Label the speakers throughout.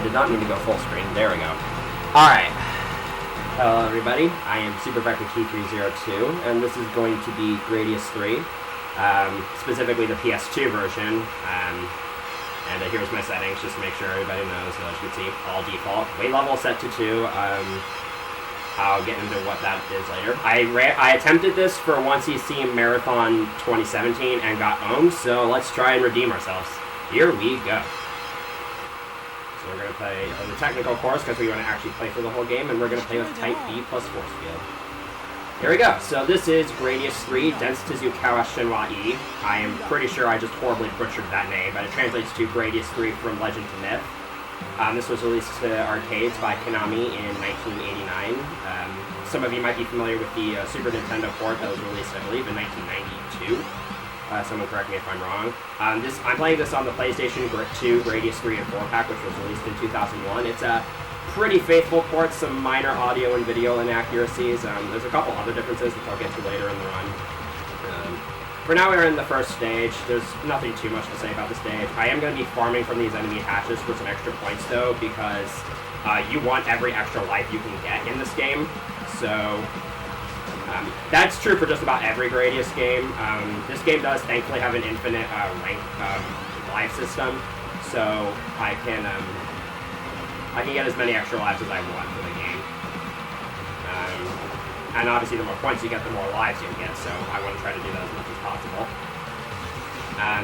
Speaker 1: did not mean to go full screen. There we go. Alright. Hello everybody, I am SuperViperT302, and this is going to be Gradius 3, specifically the PS2 version. And here's my settings, just to make sure everybody knows. As you can see, all default. Weight level set to 2. I'll get into what that is later. I attempted this for 1cc Marathon 2017 and got owned, so let's try and redeem ourselves. Here we go. So we're going to play the technical course because we want to actually play for the whole game, and we're going to play with Type B plus Force Field. Here we go. So this is Gradius 3, Dense Tizukawa Shinwa E. I am pretty sure I just horribly butchered that name, but it translates to Gradius 3 from Legend to Myth. This was released to arcades by Konami in 1989. Some of you might be familiar with the Super Nintendo port that was released, I believe, in 1992. Someone correct me if I'm wrong. I'm playing this on the PlayStation 2 Gradius 3 and 4-pack, which was released in 2001. It's a pretty faithful port, some minor audio and video inaccuracies. There's a couple other differences which I'll get to later in the run. For now, we're in the first stage. There's nothing too much to say about the stage. I am going to be farming from these enemy hatches for some extra points, though, because you want every extra life you can get in this game. So that's true for just about every Gradius game. This game does thankfully have an infinite rank life system, so I can get as many extra lives as I want for the game. And obviously the more points you get, the more lives you get, so I want to try to do that as much as possible.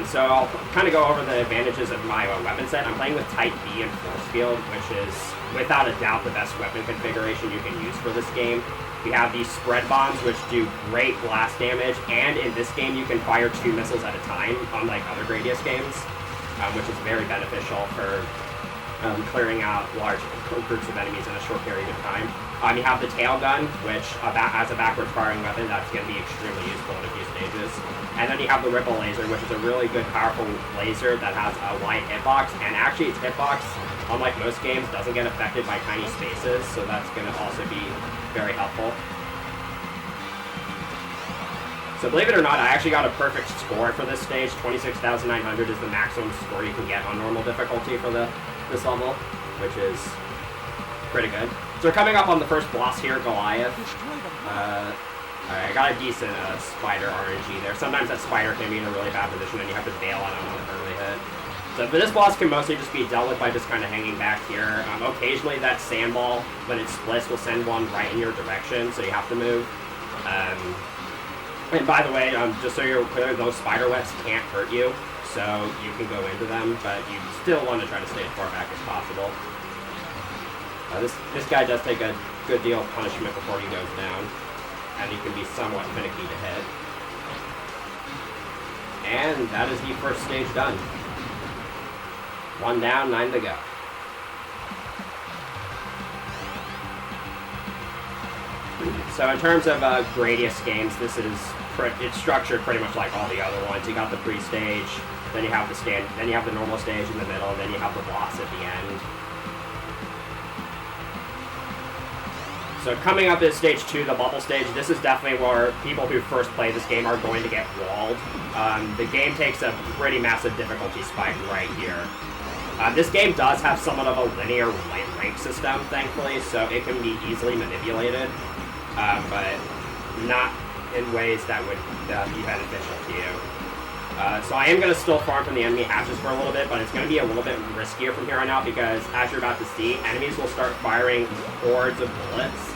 Speaker 1: So I'll kind of go over the advantages of my weapon set. I'm playing with Type B and Force Field, which is without a doubt the best weapon configuration you can use for this game. We have these spread bombs, which do great blast damage, and in this game you can fire 2 missiles at a time, unlike other Gradius games, which is very beneficial for clearing out large groups of enemies in a short period of time. You have the tail gun, which as a backwards firing weapon, that's going to be extremely useful in a few stages. And then you have the ripple laser, which is a really good, powerful laser that has a wide hitbox, and actually its hitbox, unlike most games, doesn't get affected by tiny spaces, so that's going to also be very helpful. So believe it or not, I actually got a perfect score for this stage. 26,900 is the maximum score you can get on normal difficulty for this level, which is pretty good. So we're coming up on the first boss here, Goliath. Alright, I got a decent spider RNG there. Sometimes that spider can be in a really bad position and you have to bail on him on an early hit. So but this boss can mostly just be dealt with by just kind of hanging back here. Occasionally that sandball, when it splits, will send one right in your direction, so you have to move. And by the way, just so you're clear, those spider webs can't hurt you, so you can go into them, but you still want to try to stay as far back as possible. This guy does take a good deal of punishment before he goes down, and he can be somewhat finicky to hit. And that is the first stage done. 1 down, 9 to go. So in terms of Gradius games, it's structured pretty much like all the other ones. You got the pre-stage, then you have the normal stage in the middle, and then you have the boss at the end. So coming up is stage 2, the bubble stage. This is definitely where people who first play this game are going to get walled. The game takes a pretty massive difficulty spike right here. This game does have somewhat of a linear rank system, thankfully, so it can be easily manipulated, but not in ways that would be beneficial to you. So I am going to still farm from the enemy hatches for a little bit, but it's going to be a little bit riskier from here on out because, as you're about to see, enemies will start firing hordes of bullets,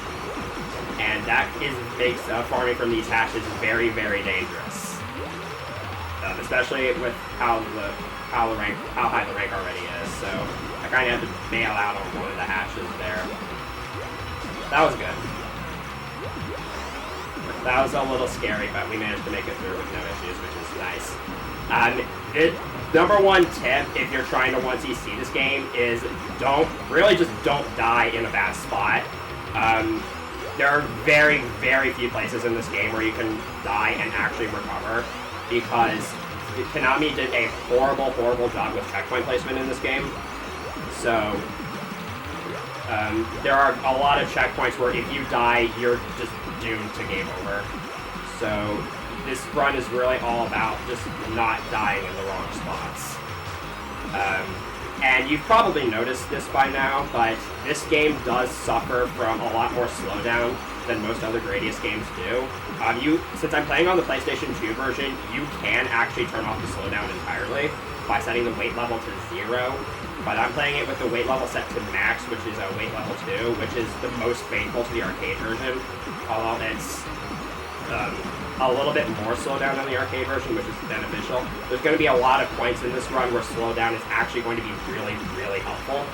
Speaker 1: and that makes farming from these hatches very, very dangerous, especially with how high the rank already is. So I kind of had to bail out on one of the hatches there. That was good. That was a little scary, but we managed to make it through with no issues, which is nice. Number one tip, if you're trying to 1cc this game, is don't die in a bad spot. There are very, very few places in this game where you can die and actually recover, because Konami did a horrible, horrible job with checkpoint placement in this game. So there are a lot of checkpoints where if you die, you're just doomed to game over. So this run is really all about just not dying in the wrong spots. And you've probably noticed this by now, but this game does suffer from a lot more slowdown than most other Gradius games do. Since I'm playing on the PlayStation 2 version, you can actually turn off the slowdown entirely by setting the weight level to 0. But I'm playing it with the weight level set to max, which is a weight level 2, which is the most faithful to the arcade version. Although it's a little bit more slowdown on the arcade version, which is beneficial. There's going to be a lot of points in this run where slowdown is actually going to be really, really helpful.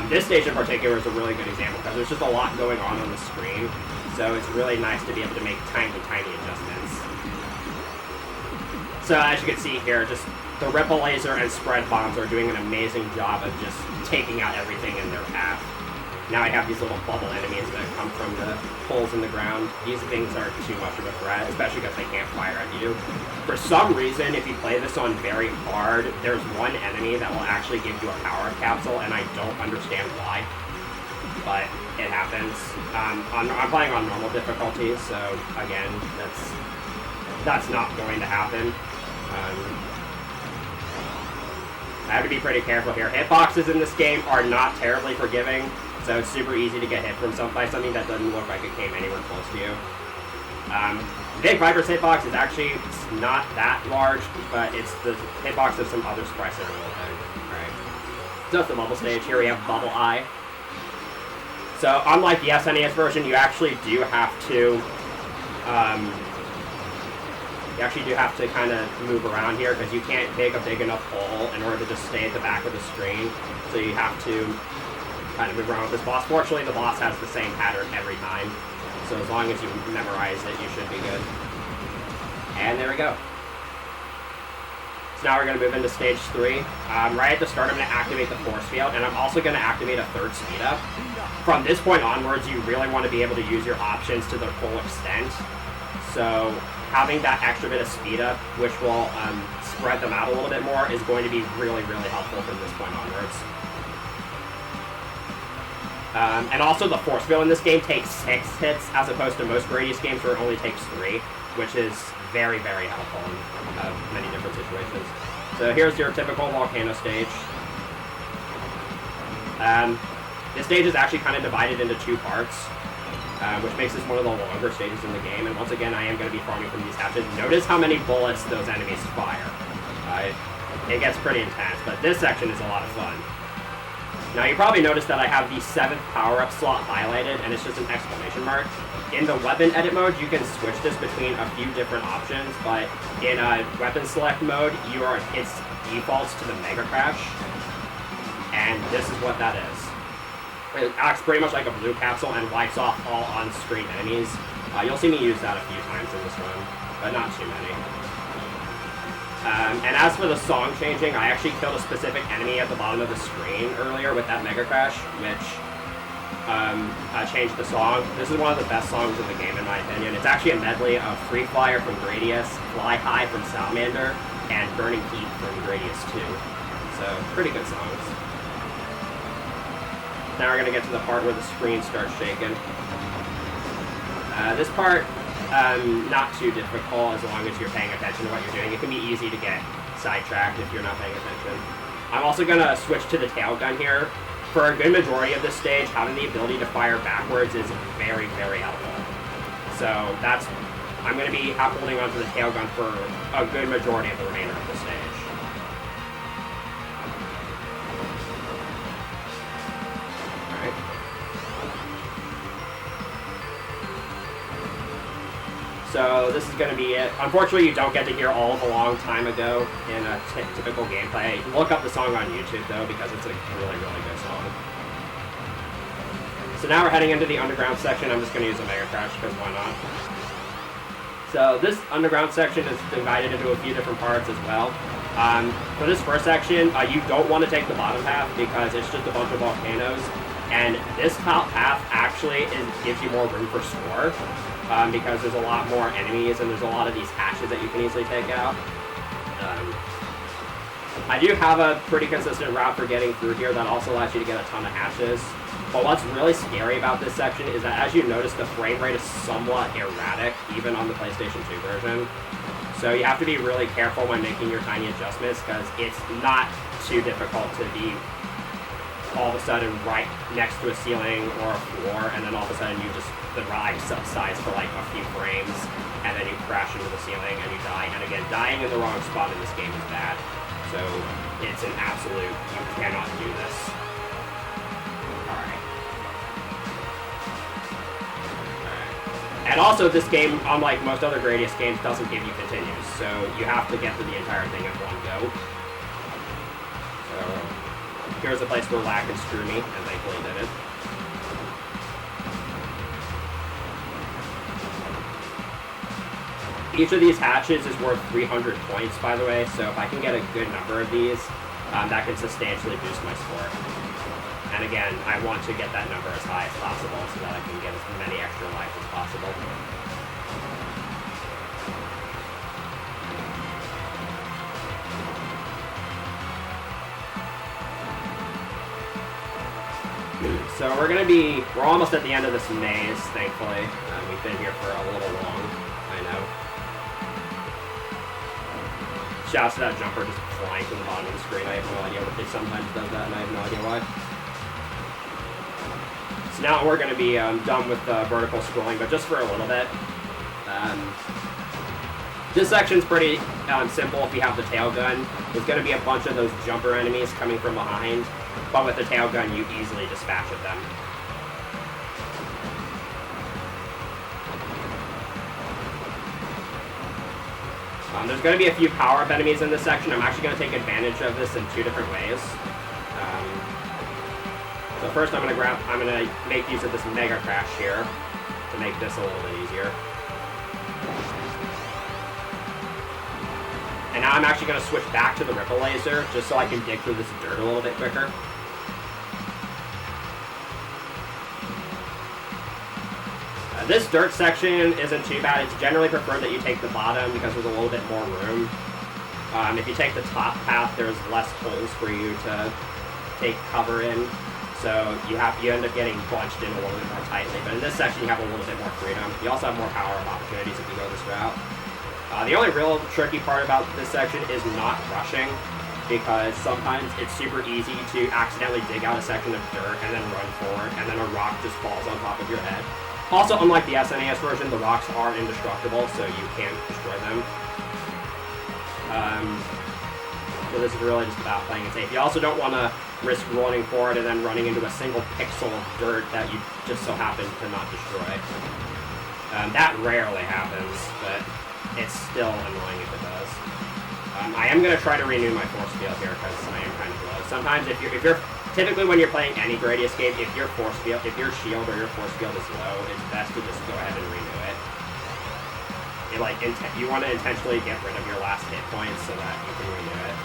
Speaker 1: This stage in particular is a really good example because there's just a lot going on the screen, so it's really nice to be able to make tiny, tiny adjustments. So as you can see here, just the Ripple Laser and Spread Bombs are doing an amazing job of just taking out everything in their path. Now I have these little bubble enemies that come from the holes in the ground. These things are too much of a threat, especially because they can't fire at you. For some reason, if you play this on very hard, there's one enemy that will actually give you a power capsule, and I don't understand why. But it happens. I'm playing on normal difficulty, so again, that's not going to happen. I have to be pretty careful here. Hitboxes in this game are not terribly forgiving, so it's super easy to get hit by something that doesn't look like it came anywhere close to you. Big Viper's hitbox is actually not that large, but it's the hitbox of some other sprites that are a little big. Alright. So that's the bubble stage. Here we have Bubble Eye. So unlike the SNES version, you actually do have to kind of move around here because you can't dig a big enough hole in order to just stay at the back of the screen. So you have to kind of move around with this boss. Fortunately, the boss has the same pattern every time. So as long as you memorize it, you should be good. And there we go. So now we're going to move into stage 3. Right at the start, I'm going to activate the force field, and I'm also going to activate a third speed up. From this point onwards, you really want to be able to use your options to their full extent. So having that extra bit of speed up, which will spread them out a little bit more, is going to be really, really helpful from this point onwards. And also the force field in this game takes 6 hits, as opposed to most Gradius games where it only takes 3, which is very, very helpful in many different situations. So here's your typical volcano stage. This stage is actually kind of divided into 2 parts, which makes this one of the longer stages in the game. And once again, I am going to be farming from these hatches. Notice how many bullets those enemies fire. It gets pretty intense, but this section is a lot of fun. Now, you probably noticed that I have the 7th power-up slot highlighted, and it's just an exclamation mark. In the weapon edit mode, you can switch this between a few different options, but in weapon select mode, it defaults to the Mega Crash, and this is what that is. It acts pretty much like a blue capsule and wipes off all on-screen enemies. You'll see me use that a few times in this run, but not too many. And as for the song changing, I actually killed a specific enemy at the bottom of the screen earlier with that Mega Crash, which changed the song. This is one of the best songs in the game, in my opinion. It's actually a medley of Free Flyer from Gradius, Fly High from Salamander, and Burning Heat from Gradius 2. So, pretty good songs. Now we're going to get to the part where the screen starts shaking. This part, not too difficult as long as you're paying attention to what you're doing. It can be easy to get sidetracked if you're not paying attention. I'm also going to switch to the tail gun here. For a good majority of this stage, having the ability to fire backwards is very, very helpful. So I'm going to be holding onto the tail gun for a good majority of the remainder of the stage. So this is going to be it. Unfortunately, you don't get to hear all of a long time ago in a typical gameplay. Look up the song on YouTube, though, because it's a really, really good song. So now we're heading into the underground section. I'm just going to use a Mega Crash, because why not? So this underground section is divided into a few different parts as well. For this first section, you don't want to take the bottom half, because it's just a bunch of volcanoes. And this top half actually gives you more room for score. Because there's a lot more enemies and there's a lot of these hatches that you can easily take out. I do have a pretty consistent route for getting through here that also allows you to get a ton of hatches. But what's really scary about this section is that, as you notice, the frame rate is somewhat erratic, even on the PlayStation 2 version. So you have to be really careful when making your tiny adjustments, because it's not too difficult to be all of a sudden right next to a ceiling or a floor, and then all of a sudden the ride subsides for like a few frames, and then you crash into the ceiling and you die. And again, dying in the wrong spot in this game is bad. So it's an absolute, you cannot do this. Alright. And also this game, unlike most other Gradius games, doesn't give you continues, so you have to get through the entire thing in one go. So here's a place where lag can screw me, and thankfully it didn't. Each of these hatches is worth 300 points, by the way, so if I can get a good number of these, that can substantially boost my score. And again, I want to get that number as high as possible so that I can get as many extra lives as possible. So we're almost at the end of this maze, thankfully. We've been here for a little long, I know. Shouts to that jumper just flying from the bottom of the screen. I have no idea what it sometimes does that, and I have no idea why. So now we're going to be done with vertical scrolling, but just for a little bit. This section's pretty simple if you have the tail gun. There's going to be a bunch of those jumper enemies coming from behind, but with the tail gun you easily dispatch of them. There's going to be a few power-up enemies in this section. I'm actually going to take advantage of this in two different ways. So first I'm going to make use of this Mega Crash here to make this a little bit easier. And now I'm actually going to switch back to the Ripple Laser just so I can dig through this dirt a little bit quicker. This dirt section isn't too bad. It's generally preferred that you take the bottom because there's a little bit more room. If you take the top path, there's less holes for you to take cover in. So you end up getting bunched in a little bit more tightly. But in this section, you have a little bit more freedom. You also have more power-up opportunities if you go this route. The only real tricky part about this section is not rushing, because sometimes it's super easy to accidentally dig out a section of dirt and then run forward, and then a rock just falls on top of your head. Also, unlike the SNES version, the rocks are indestructible, so you can't destroy them. So this is really just about playing it safe. You also don't want to risk rolling forward and then running into a single pixel of dirt that you just so happen to not destroy. That rarely happens, but it's still annoying if it does. I am going to try to renew my force field here because I am kind of low. Sometimes if you're typically when you're playing any Gradius game, if your shield or your force field is low, it's best to just go ahead and renew it. You want to intentionally get rid of your last hit points so that you can renew it.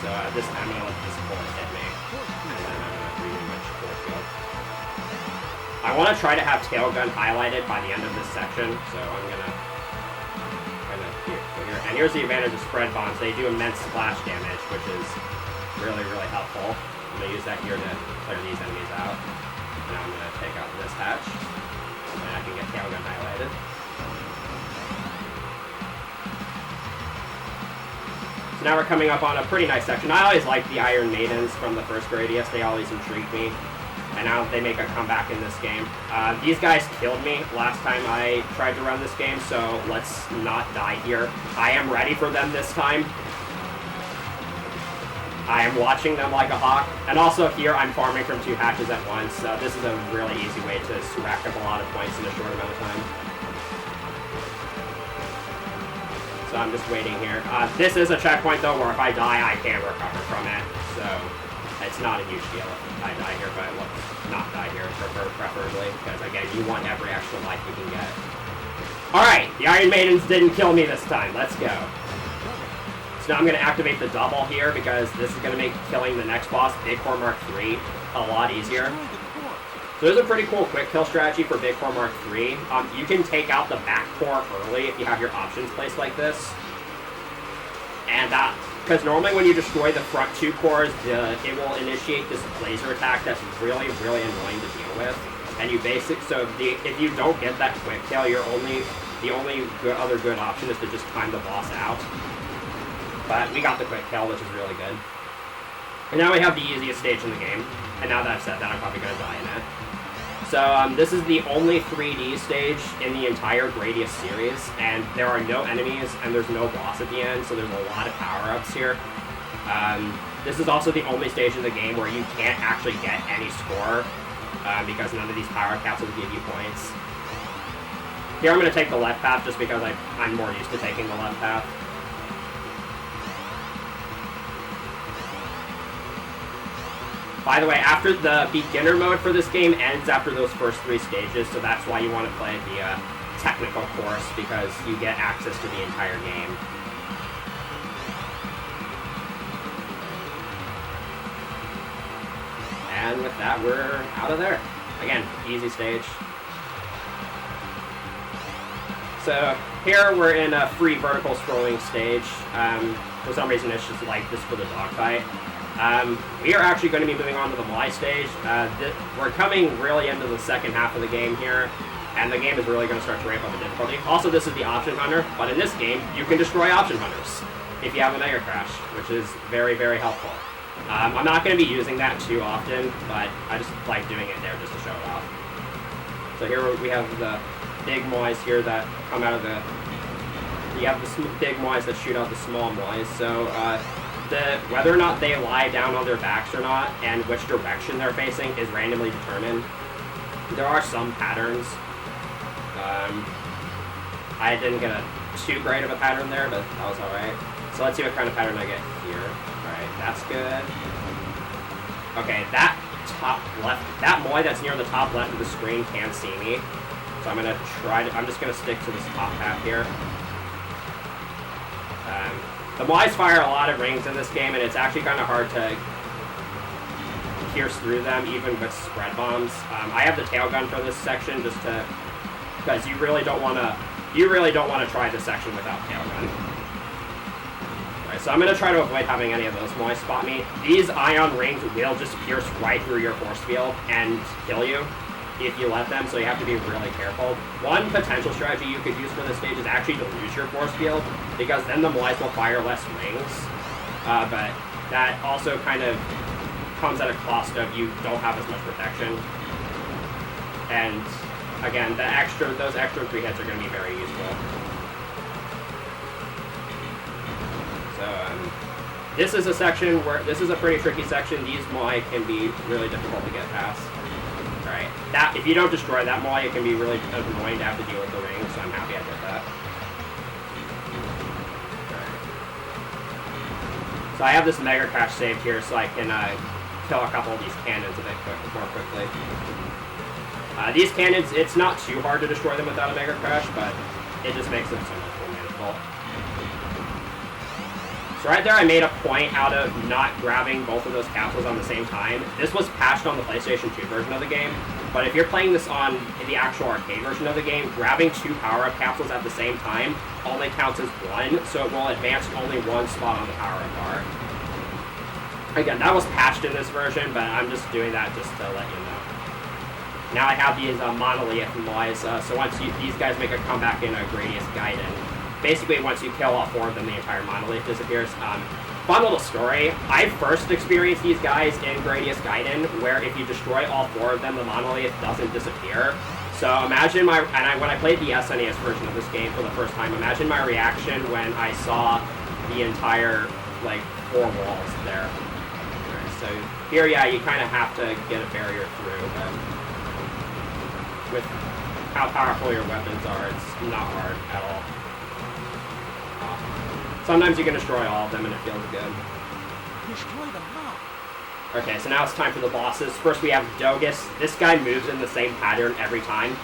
Speaker 1: So I'm going to let this bullet hit me, and then I'm going to renew my force field. I want to try to have tail gun highlighted by the end of this section, so I'm going to here. And here's the advantage of spread bombs. They do immense splash damage, which is really, really helpful. I'm going to use that here to clear these enemies out. Now I'm going to take out this hatch, and I can get tail gun highlighted. So now we're coming up on a pretty nice section. I always liked the Iron Maidens from the first Gradius. They always intrigued me. And now they make a comeback in this game. These guys killed me last time I tried to run this game, so let's not die here. I am ready for them this time. I am watching them like a hawk. And also here, I'm farming from two hatches at once, so this is a really easy way to rack up a lot of points in a short amount of time. So I'm just waiting here. This is a checkpoint, though, where if I die, I can recover from it, so it's not a huge deal if I die here, but let's not die here, preferably, because, again, you want every extra life you can get. Alright, the Iron Maidens didn't kill me this time. Let's go. So now I'm going to activate the double here, because this is going to make killing the next boss, Big Core Mark III, a lot easier. So there's a pretty cool quick kill strategy for Big Core Mark III. You can take out the back core early if you have your options placed like this. And because normally when you destroy the front two cores, it will initiate this laser attack that's really, really annoying to deal with. And if you don't get that quick kill, the only other good option is to just time the boss out. But we got the quick kill, which is really good. And now we have the easiest stage in the game. And now that I've said that, I'm probably going to die in it. So this is the only 3D stage in the entire Gradius series, and there are no enemies, and there's no boss at the end, so there's a lot of power-ups here. This is also the only stage in the game where you can't actually get any score, because none of these power capsules give you points. Here I'm going to take the left path just because I'm more used to taking the left path. By the way, after the beginner mode for this game ends after those first 3 stages, so that's why you want to play the technical course, because you get access to the entire game. And with that, we're out of there. Again, easy stage. So here we're in a free vertical scrolling stage. For some reason it's just like this for the dogfight. We are actually going to be moving on to the Moai stage. We're coming really into the second half of the game here, and the game is really going to start to ramp up the difficulty. Also, this is the Option Hunter, but in this game, you can destroy Option Hunters if you have a Mega Crash, which is very, very helpful. I'm not going to be using that too often, but I just like doing it there just to show it off. So here we have the big Moais here that come out of the... You have the big Moais that shoot out the small Moais, so... whether or not they lie down on their backs or not, and which direction they're facing, is randomly determined. There are some patterns. I didn't get too great of a pattern there, but that was alright. So let's see what kind of pattern I get here. Alright, that's good. Okay, that top left, that Moai that's near the top left of the screen can't see me. So I'm just gonna stick to this top path here. The Moais fire a lot of rings in this game, and it's actually kind of hard to pierce through them, even with spread bombs. I have the tail gun for this section, just to, because you really don't want to try this section without tail gun. Alright, so I'm gonna try to avoid having any of those Moais spot me. These ion rings will just pierce right through your force field and kill you if you let them, so you have to be really careful. One potential strategy you could use for this stage is actually to lose your force field, because then the Moais will fire less rings, but that also kind of comes at a cost of you don't have as much protection. And again, those extra 3 hits are going to be very useful. So this is a section where, this is a pretty tricky section. These Moai can be really difficult to get past. Alright, if you don't destroy that Moai, it can be really annoying to have to deal with the rings, so I'm happy I did that. Right. So I have this Mega Crash saved here so I can kill a couple of these cannons a bit more quickly. These cannons, it's not too hard to destroy them without a Mega Crash, but it just makes them so much more manageable. So right there I made a point out of not grabbing both of those capsules on the same time. This was patched on the PlayStation 2 version of the game, but if you're playing this on the actual arcade version of the game, grabbing 2 power-up capsules at the same time only counts as 1, so it will advance only 1 spot on the power-up bar. Again, that was patched in this version, but I'm just doing that just to let you know. Now I have these monolith Moais, so once these guys make a comeback in a Gradius Gaiden, basically, once you kill all 4 of them, the entire monolith disappears. Fun little story. I first experienced these guys in Gradius Gaiden, where if you destroy all 4 of them, the monolith doesn't disappear. So imagine when I played the SNES version of this game for the first time, imagine my reaction when I saw the entire, 4 walls there. Right, so here, yeah, you kind of have to get a barrier through, but with how powerful your weapons are, it's not hard at all. Sometimes you can destroy all of them and it feels good.
Speaker 2: Destroy them now.
Speaker 1: Okay, so now it's time for the bosses. First we have Dogus. This guy moves in the same pattern every time.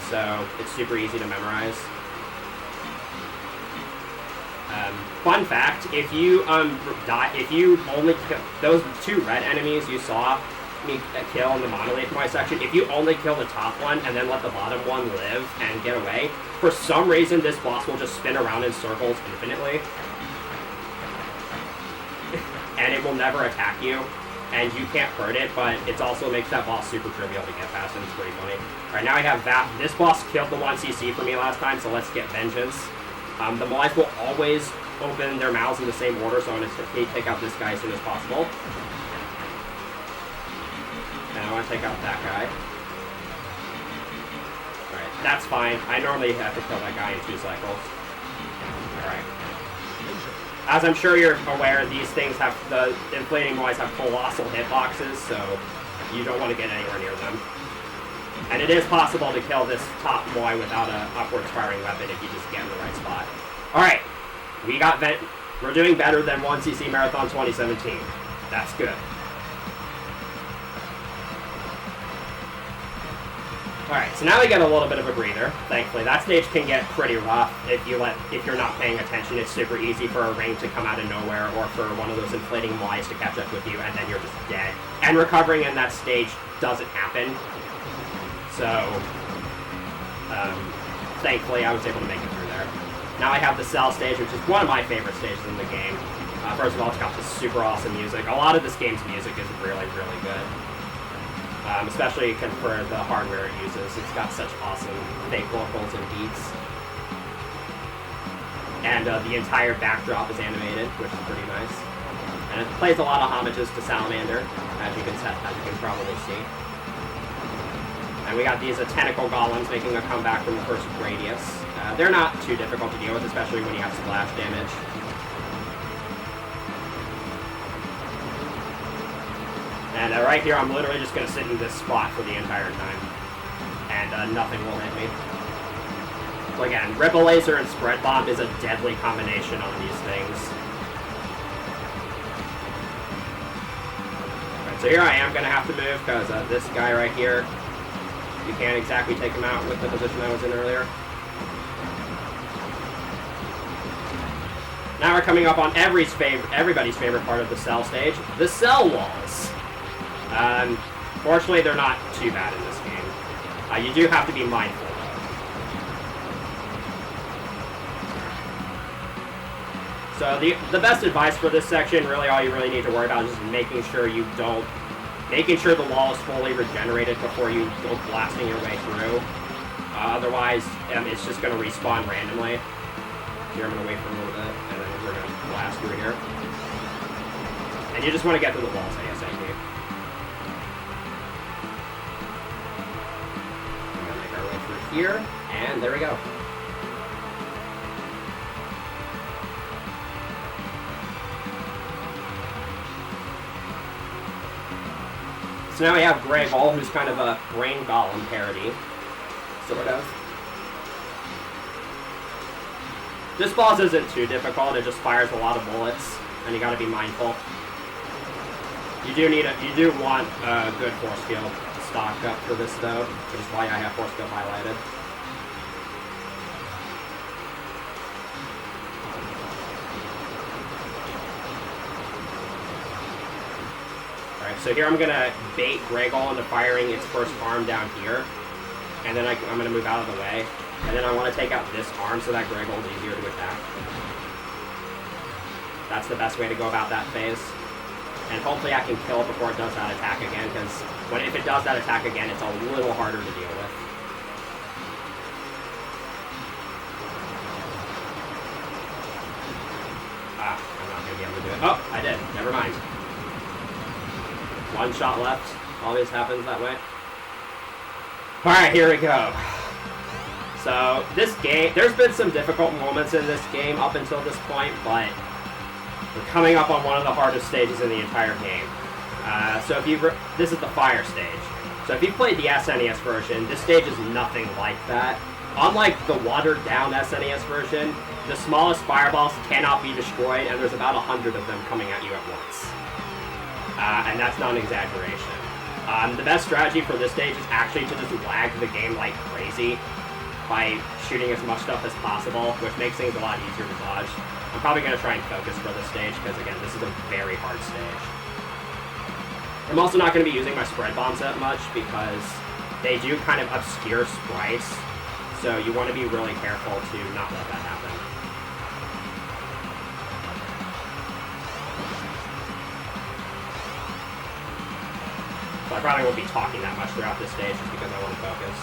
Speaker 1: So it's super easy to memorize. Fun fact, if you only kill those 2 red enemies you saw me kill in the monolith Moai section, if you only kill the top one and then let the bottom one live and get away, for some reason this boss will just spin around in circles infinitely. And it will never attack you, and you can't hurt it, but it also makes that boss super trivial to get past, and it's pretty funny. Alright, now I have that. This boss killed the 1cc for me last time, so let's get vengeance. The Moais will always open their mouths in the same order, so I'm going to take out this guy as soon as possible. And I want to take out that guy. Alright, that's fine. I normally have to kill that guy in 2 cycles. Alright. As I'm sure you're aware, these things have, the inflating moais have colossal hitboxes, so you don't want to get anywhere near them. And it is possible to kill this top moai without an upwards firing weapon if you just get in the right spot. Alright, we're doing better than 1cc Marathon 2017. That's good. Alright, so now we get a little bit of a breather, thankfully. That stage can get pretty rough if you're not paying attention. It's super easy for a ring to come out of nowhere, or for one of those inflating moais to catch up with you, and then you're just dead. And recovering in that stage doesn't happen. So, thankfully I was able to make it through there. Now I have the Cell stage, which is one of my favorite stages in the game. First of all, it's got this super awesome music. A lot of this game's music is really, really good. Especially for the hardware it uses. It's got such awesome fake vocals and beats. And the entire backdrop is animated, which is pretty nice. And it plays a lot of homages to Salamander, as you can probably see. And we got these tentacle golems making a comeback from the first Gradius. They're not too difficult to deal with, especially when you have splash damage. And right here, I'm literally just going to sit in this spot for the entire time. And nothing will hit me. So again, Ripple Laser and Spread Bomb is a deadly combination on these things. Alright, so here I am going to have to move, because this guy right here, you can't exactly take him out with the position I was in earlier. Now we're coming up on everybody's favorite part of the Cell stage, the Cell Walls. Fortunately, they're not too bad in this game. You do have to be mindful, though. So the best advice for this section, really all you really need to worry about is just making sure the wall is fully regenerated before you go blasting your way through. Otherwise, it's just going to respawn randomly. Here, I'm going to wait for a little bit, and then we're going to blast through here. And you just want to get through the walls ASAP. We're going to make our way through here, and there we go. So now we have Grey Bull, who's kind of a Brain Golem parody, sort of. This boss isn't too difficult, it just fires a lot of bullets, and you gotta be mindful. You do want a good force field stocked up for this though, which is why I have force field highlighted. Alright, so here I'm gonna bait Greygol into firing its first arm down here, and then I'm gonna move out of the way. And then I want to take out this arm so that Greygol is easier to attack. That's the best way to go about that phase. And hopefully I can kill it before it does that attack again, because if it does that attack again, it's a little harder to deal with. I'm not going to be able to do it. Oh, I did. Never mind. One shot left. Always happens that way. Alright, here we go. So, this game, there's been some difficult moments in this game up until this point, but we're coming up on one of the hardest stages in the entire game. This is the Fire stage. So if you've played the SNES version, this stage is nothing like that. Unlike the watered-down SNES version, the smallest fireballs cannot be destroyed, and there's about 100 of them coming at you at once. And that's not an exaggeration. The best strategy for this stage is actually to just lag the game like crazy by shooting as much stuff as possible, which makes things a lot easier to dodge. I'm probably going to try and focus for this stage, because again, this is a very hard stage. I'm also not going to be using my spread bombs that much, because they do kind of obscure sprites, so you want to be really careful to not let that happen. So I probably won't be talking that much throughout this stage, just because I want to focus.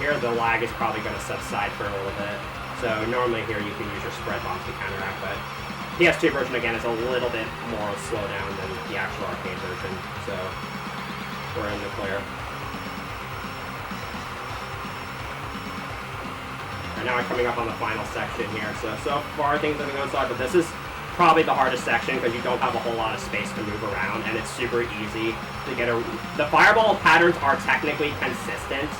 Speaker 1: here, the lag is probably going to subside for a little bit. So normally here you can use your spread bombs to counteract, but PS2 version again is a little bit more slowdown than the actual arcade version, so we're in the clear. And now I'm coming up on the final section here, so far things have been going solid, but this is probably the hardest section because you don't have a whole lot of space to move around, and it's super easy to get a... The fireball patterns are technically consistent,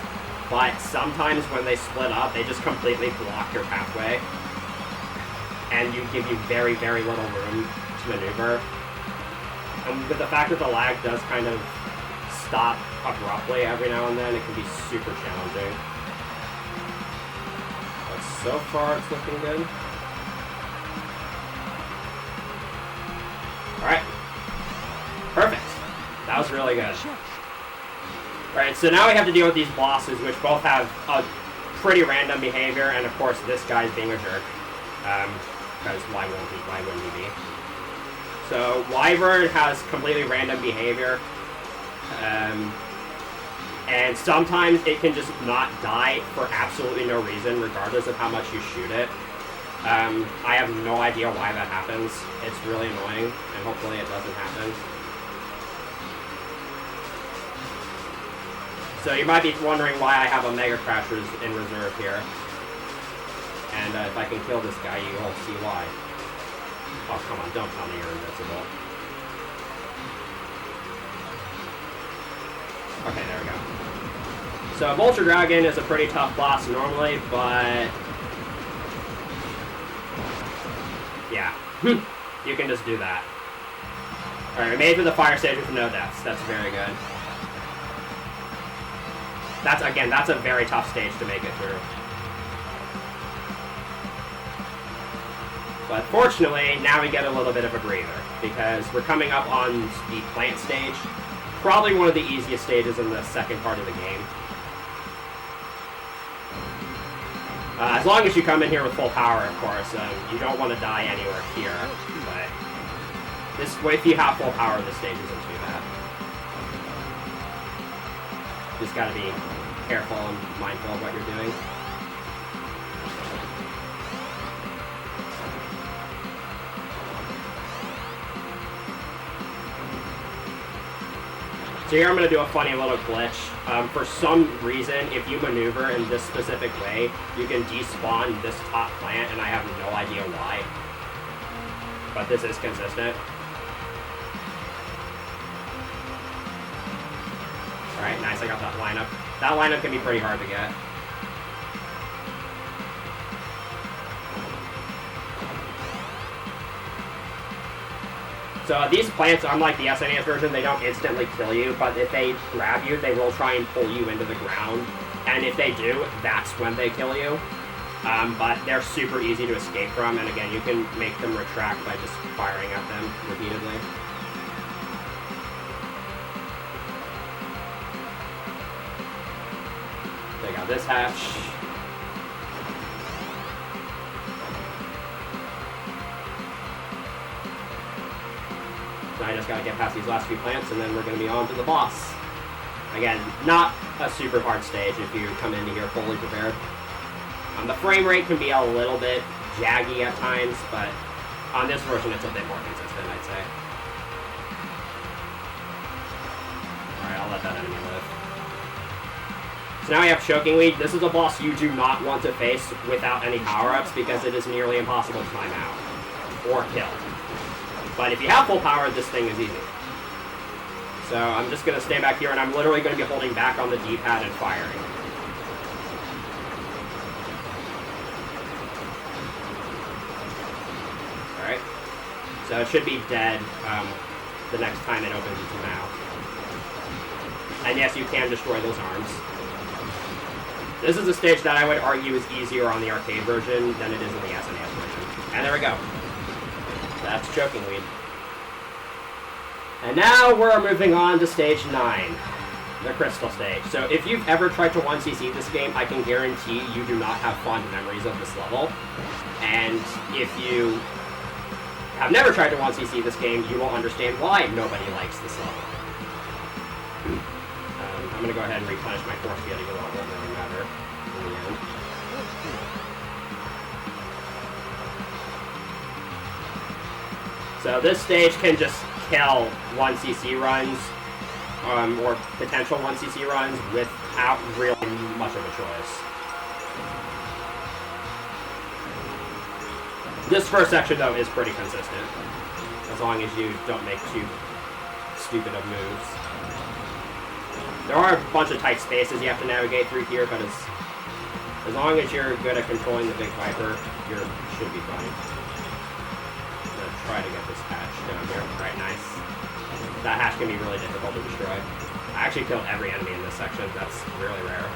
Speaker 1: but sometimes when they split up, they just completely block your pathway, and give you very, very little room to maneuver. And with the fact that the lag does kind of stop abruptly every now and then, it can be super challenging. But so far, it's looking good. Alright. Perfect. That was really good. Alright, so now we have to deal with these bosses, which both have a pretty random behavior, and of course this guy's being a jerk. Because why wouldn't he be? So, Wyvern has completely random behavior. And sometimes it can just not die for absolutely no reason, regardless of how much you shoot it. I have no idea why that happens. It's really annoying, and hopefully it doesn't happen. So you might be wondering why I have a Mega Crashers in reserve here. And if I can kill this guy, you will see why. Oh, come on, don't tell me you're invincible. Okay, there we go. So Vulture Dragon is a pretty tough boss normally, but... yeah, you can just do that. Alright, we made it through the fire stage with no deaths. That's very good. That's a very tough stage to make it through. But fortunately, now we get a little bit of a breather, because we're coming up on the plant stage. Probably one of the easiest stages in the second part of the game. As long as you come in here with full power, of course. You don't want to die anywhere here, but if you have full power, this stage isn't too bad. Just gotta be careful and mindful of what you're doing. So here I'm going to do a funny little glitch. For some reason, if you maneuver in this specific way, you can despawn this top plant, and I have no idea why. But this is consistent. Alright, nice, I got that lineup. That lineup can be pretty hard to get. So these plants, unlike the SNES version, they don't instantly kill you, but if they grab you, they will try and pull you into the ground. And if they do, that's when they kill you. But they're super easy to escape from, and again, you can make them retract by just firing at them repeatedly. Take out this hatch. I just gotta get past these last few plants, and then we're gonna be on to the boss. Again, not a super hard stage if you come into here fully prepared. The frame rate can be a little bit jaggy at times, but on this version it's a bit more consistent, I'd say. Alright, I'll let that enemy live. So now we have Choking Weed. This is a boss you do not want to face without any power-ups, because it is nearly impossible to time out or kill. But if you have full power, this thing is easy. So I'm just going to stay back here, and I'm literally going to be holding back on the D-pad and firing. Alright. So it should be dead the next time it opens its mouth. And yes, you can destroy those arms. This is a stage that I would argue is easier on the arcade version than it is in the SNES version. And there we go. That's Choking Weed. And now we're moving on to stage 9, the Crystal stage. So if you've ever tried to 1cc this game, I can guarantee you do not have fond memories of this level. And if you have never tried to 1cc this game, you will understand why nobody likes this level. I'm I'm going to go ahead and replenish my force field, even though it won't really matter in the end. So this stage can just kill 1cc runs, or potential 1cc runs, without really much of a choice. This first section, though, is pretty consistent, as long as you don't make too stupid of moves. There are a bunch of tight spaces you have to navigate through here, but as long as you're good at controlling the big Viper, you should be fine. I'm gonna try to get this hatch down here. Alright, nice. That hatch can be really difficult to destroy. I actually killed every enemy in this section. That's really rare.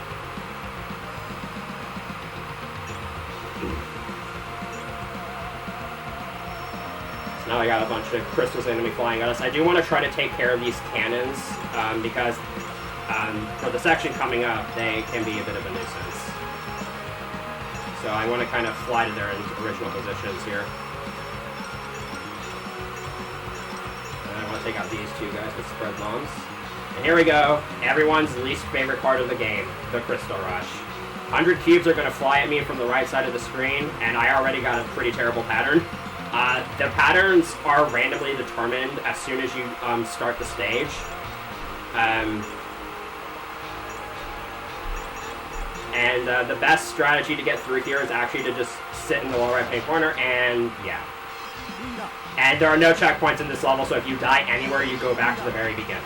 Speaker 1: So now I got a bunch of crystals enemy flying at us. I do want to try to take care of these cannons, because for the section coming up, they can be a bit of a nuisance. So I want to kind of fly to their original positions here. And I want to take out these two guys with spread bombs. And here we go, everyone's least favorite part of the game, the Crystal Rush. 100 cubes are going to fly at me from the right side of the screen, and I already got a pretty terrible pattern. The patterns are randomly determined as soon as you start the stage. And the best strategy to get through here is actually to just sit in the lower right-hand corner, and yeah. And there are no checkpoints in this level, so if you die anywhere, you go back to the very beginning.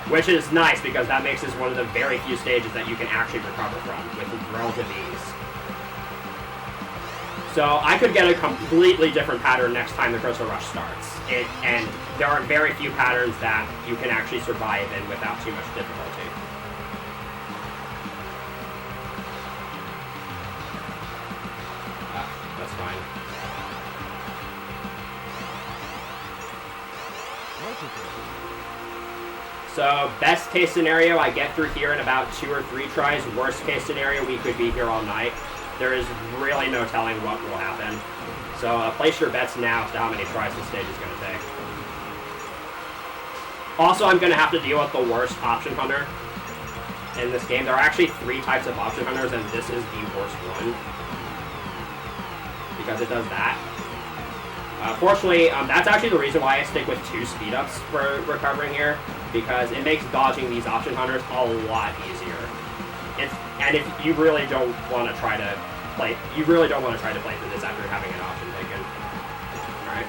Speaker 1: Which is nice, because that makes this one of the very few stages that you can actually recover from with relative ease. So I could get a completely different pattern next time the Crystal Rush starts. And there are very few patterns that you can actually survive in without too much difficulty. That's fine. So, best case scenario, I get through here in about 2 or 3 tries. Worst case scenario, we could be here all night. There is really no telling what will happen. So, place your bets now as to how many tries this stage is going to take. Also, I'm going to have to deal with the worst option hunter in this game. There are actually 3 types of option hunters, and this is the worst one, because it does that. Fortunately, that's actually the reason why I stick with 2 speed-ups for recovering here, because it makes dodging these option hunters a lot easier. And if you really don't want to try to play, through this after having an option taken. Alright.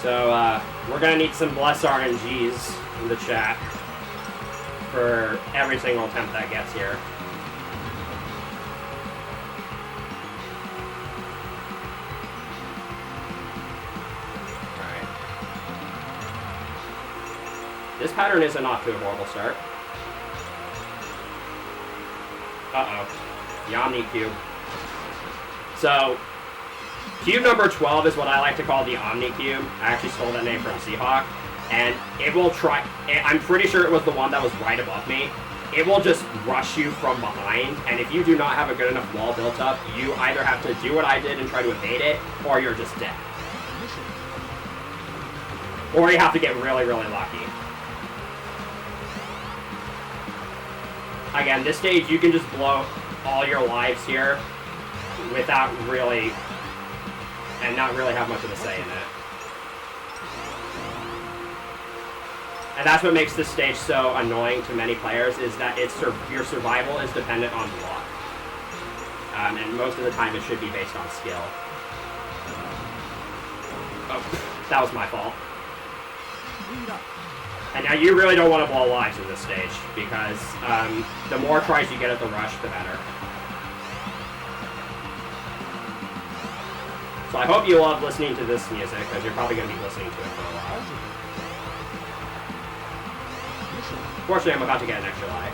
Speaker 1: So, we're gonna need some bless RNGs in the chat for every single attempt that gets here. Alright. This pattern isn't off to a horrible start. Uh-oh. The Omni Cube. So, cube number 12 is what I like to call the Omni Cube. I actually stole that name from Seahawk. And it will try, I'm pretty sure it was the one that was right above me. It will just rush you from behind, and if you do not have a good enough wall built up, you either have to do what I did and try to evade it, or you're just dead. Or you have to get really, really lucky. Again, this stage, you can just blow all your lives here without really, and not really have much of a say in it. And that's what makes this stage so annoying to many players, is that your survival is dependent on luck. And most of the time it should be based on skill. Oh, that was my fault. And now you really don't want to blow lives in this stage, because the more tries you get at the rush, the better. So I hope you love listening to this music, because you're probably going to be listening to it for a while. Fortunately, I'm about to get an extra life.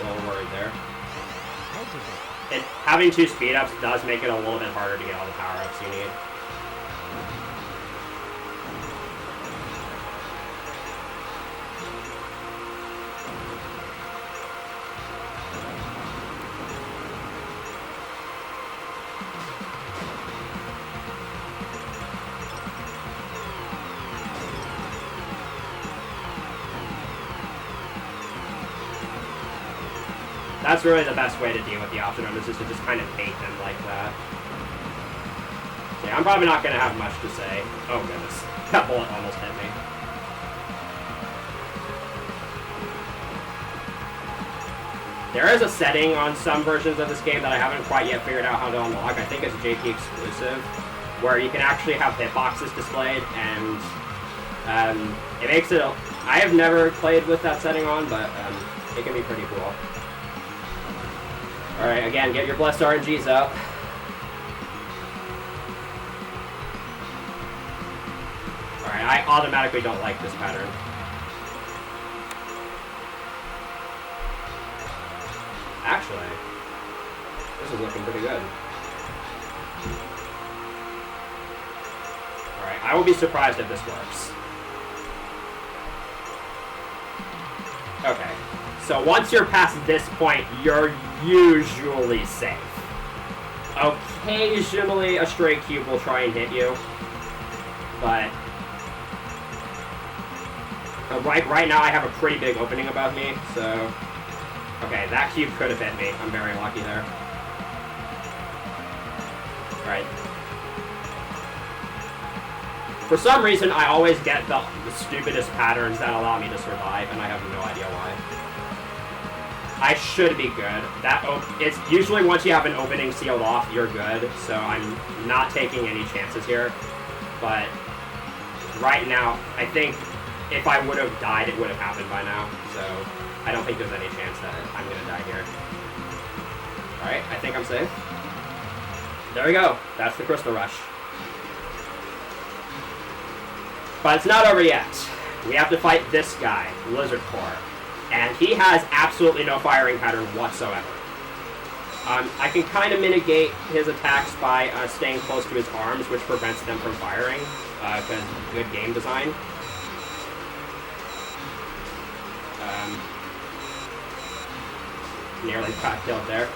Speaker 1: A little worried there. Having 2 speed-ups does make it a little bit harder to get all the power-ups you need. That's really the best way to deal with the option numbers, is to just kind of bait them like that. So yeah, I'm probably not going to have much to say. Oh goodness, that bullet almost hit me. There is a setting on some versions of this game that I haven't quite yet figured out how to unlock. I think it's JP exclusive, where you can actually have hitboxes displayed, and it makes it... I have never played with that setting on, but it can be pretty cool. Alright, again, get your blessed RNGs up. Alright, I automatically don't like this pattern. Actually, this is looking pretty good. Alright, I will be surprised if this works. Okay, so once you're past this point, you're usually safe. Occasionally, a stray cube will try and hit you, but right now I have a pretty big opening above me, so... Okay, that cube could have hit me. I'm very lucky there. Right. For some reason, I always get the stupidest patterns that allow me to survive, and I have no idea why. I should be good. It's usually once you have an opening sealed off, you're good, so I'm not taking any chances here. But right now, I think if I would have died, it would have happened by now, so... I don't think there's any chance that I'm going to die here. Alright, I think I'm safe. There we go. That's the Crystal Rush. But it's not over yet. We have to fight this guy, Lizard Core. And he has absolutely no firing pattern whatsoever. I can kind of mitigate his attacks by staying close to his arms, which prevents them from firing, because good game design. Nearly got killed there.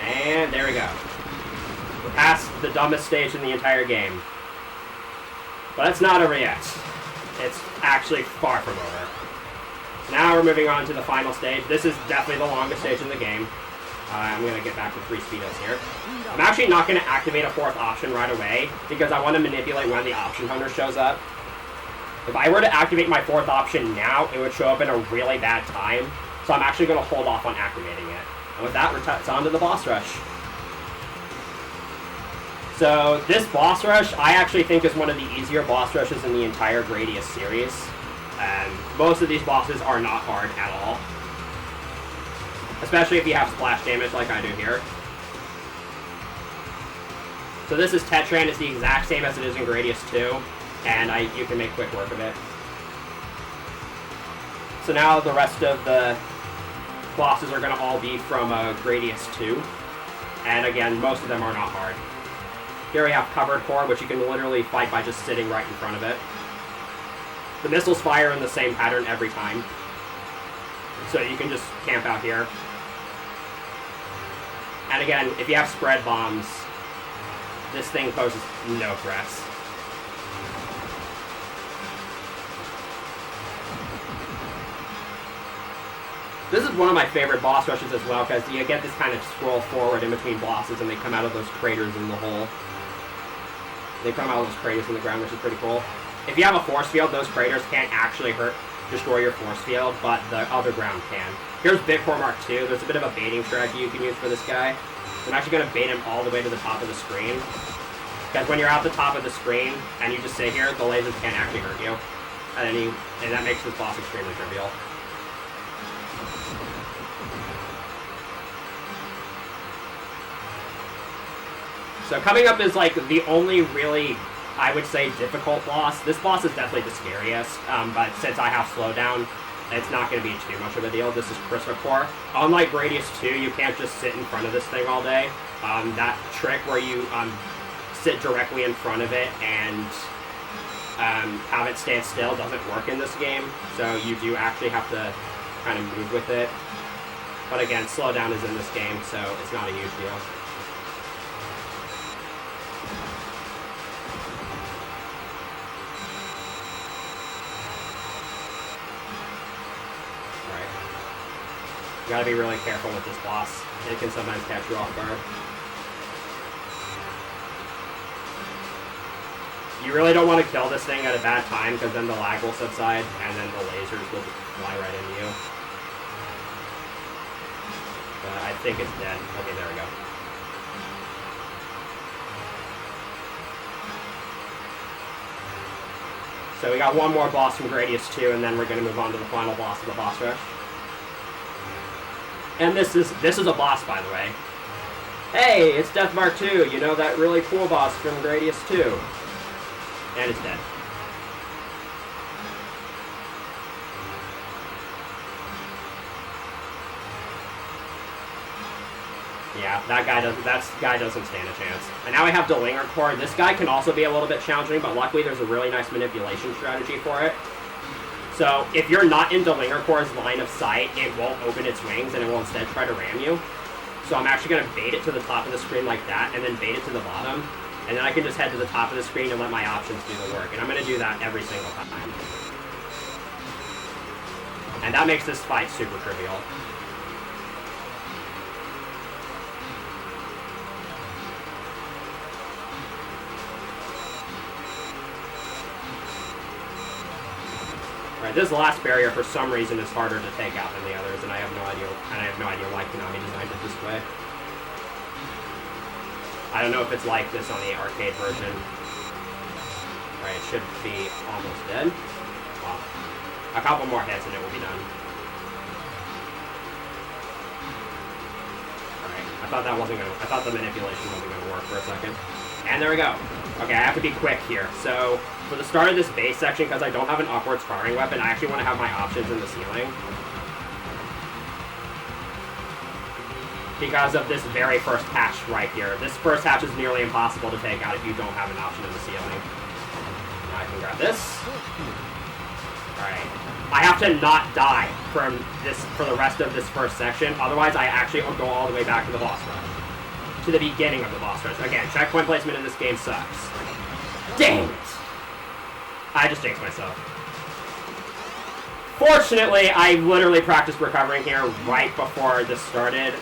Speaker 1: And there we go. We're past the dumbest stage in the entire game. But it's not over yet. It's actually far from over. Now we're moving on to the final stage. This is definitely the longest stage in the game. I'm going to get back to 3 speedos here. I'm actually not going to activate a 4th option right away, because I want to manipulate when the option hunter shows up. If I were to activate my 4th option now, it would show up in a really bad time, so I'm actually going to hold off on activating it. And with that, it's on to the boss rush. So this boss rush, I actually think is one of the easier boss rushes in the entire Gradius series. And most of these bosses are not hard at all. Especially if you have splash damage like I do here. So this is Tetran. It's the exact same as it is in Gradius 2. And you can make quick work of it. So now the rest of the bosses are going to all be from Gradius 2. And again, most of them are not hard. Here we have Covered Core, which you can literally fight by just sitting right in front of it. The missiles fire in the same pattern every time. So you can just camp out here. And again, if you have spread bombs, this thing poses no threats. This is one of my favorite boss rushes as well, because you get this kind of scroll forward in between bosses and they come out of those craters in the hole. They come out of those craters in the ground, which is pretty cool. If you have a force field, those craters can't actually destroy your force field, but the other ground can. Here's Bitcore Mark II. There's a bit of a baiting strategy you can use for this guy. I'm actually going to bait him all the way to the top of the screen. Because when you're at the top of the screen and you just sit here, the lasers can't actually hurt you. And that makes this boss extremely trivial. So coming up is like the only really, I would say, difficult boss. This boss is definitely the scariest, but since I have slowdown, it's not going to be too much of a deal. This is Crystal Core. Unlike Gradius 2, you can't just sit in front of this thing all day. That trick where you sit directly in front of it and have it stand still doesn't work in this game, so you do actually have to kind of move with it. But again, slowdown is in this game, so it's not a huge deal. gotta be really careful with this boss. It can sometimes catch you off guard. You really don't want to kill this thing at a bad time, because then the lag will subside, and then the lasers will fly right into you. I think it's dead. Okay, there we go. So we got one more boss from Gradius 2, and then we're going to move on to the final boss of the boss rush. And this is a boss, by the way. Hey, it's Death Mark 2, you know, that really cool boss from Gradius 2. And it's dead. Yeah, that guy doesn't stand a chance. And now we have Delinger Core. This guy can also be a little bit challenging, but luckily there's a really nice manipulation strategy for it. So if you're not in Delinger Core's line of sight, it won't open its wings and it will instead try to ram you. So I'm actually going to bait it to the top of the screen like that, and then bait it to the bottom. And then I can just head to the top of the screen and let my options do the work. And I'm going to do that every single time. And that makes this fight super trivial. Alright, this last barrier for some reason is harder to take out than the others, and I have no idea why Konami designed it this way. I don't know if it's like this on the arcade version. Alright, it should be almost dead. Well, a couple more hits and it will be done. Alright, I thought the manipulation wasn't gonna work for a second. And there we go. Okay, I have to be quick here. So, for the start of this base section, because I don't have an upwards firing weapon, I actually want to have my options in the ceiling. Because of this very first hatch right here. This first hatch is nearly impossible to take out if you don't have an option in the ceiling. Now I can grab this. Alright. I have to not die for the rest of this first section, otherwise I actually will go all the way back to the boss rush. To the beginning of the boss rush. Again, checkpoint placement in this game sucks. Dang it! I just jinxed myself. Fortunately, I literally practiced recovering here right before this started,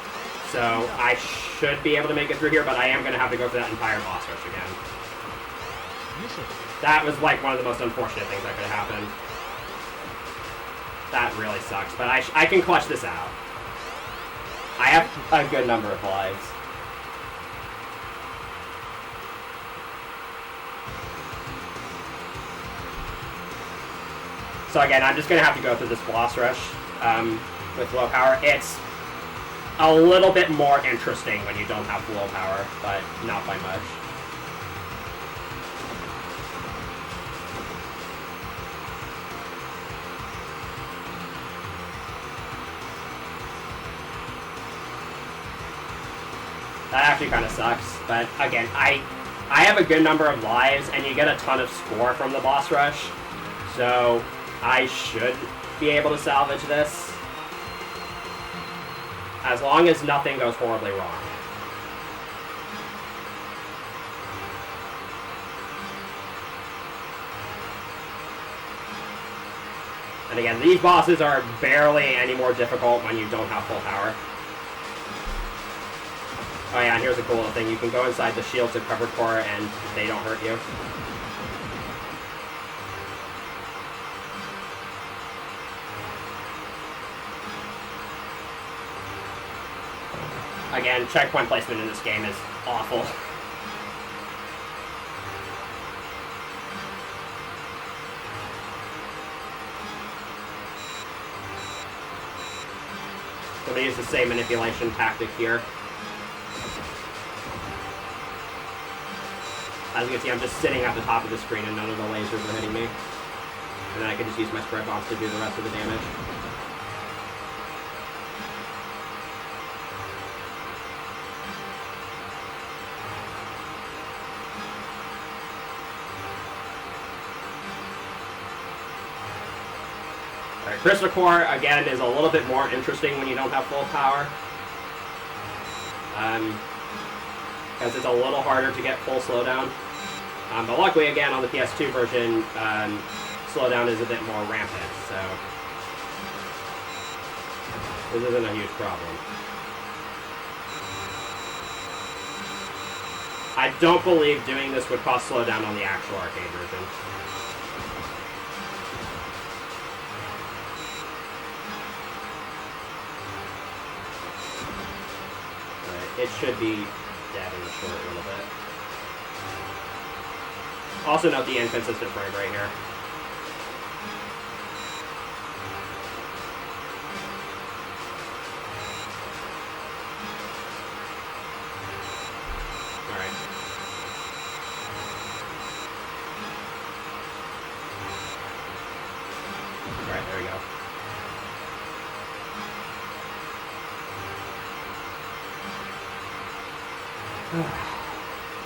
Speaker 1: so I should be able to make it through here, but I am going to have to go through that entire boss rush again. That was like one of the most unfortunate things that could have happened. That really sucks, but I can clutch this out. I have a good number of lives. So again, I'm just going to have to go through this boss rush with low power. It's a little bit more interesting when you don't have low power, but not by much. That actually kind of sucks, but again, I have a good number of lives, and you get a ton of score from the boss rush, so I should be able to salvage this, as long as nothing goes horribly wrong. And again, these bosses are barely any more difficult when you don't have full power. Oh yeah, and here's a cool little thing. You can go inside the shields of covered core and they don't hurt you. Again, checkpoint placement in this game is awful. So I'm going to use the same manipulation tactic here. As you can see, I'm just sitting at the top of the screen and none of the lasers are hitting me. And then I can just use my spread bombs to do the rest of the damage. Alright, Crystal Core, again, is a little bit more interesting when you don't have full power. Because it's a little harder to get full slowdown. But luckily, again, on the PS2 version, slowdown is a bit more rampant, so... This isn't a huge problem. I don't believe doing this would cause slowdown on the actual arcade version. Right, it should be dead in the short a little bit. Also note the inconsistent frame rate here. Alright, there we go.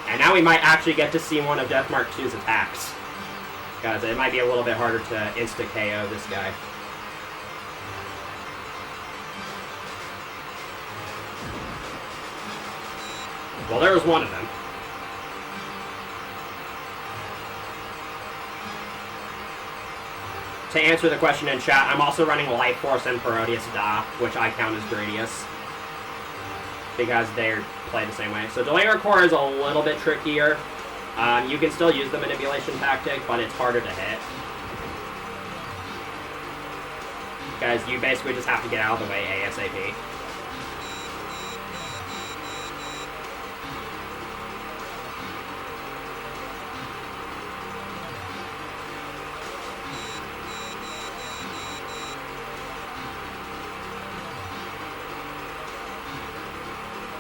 Speaker 1: And now we might actually get to see one of Death Mark 2's attacks. Guys, it might be a little bit harder to insta-KO this guy. Well, there was one of them. To answer the question in chat, I'm also running Life Force and Parodius Da, which I count as Gradius, because they play the same way. So Delinger Core is a little bit trickier. You can still use the manipulation tactic, but it's harder to hit. Because you basically just have to get out of the way ASAP.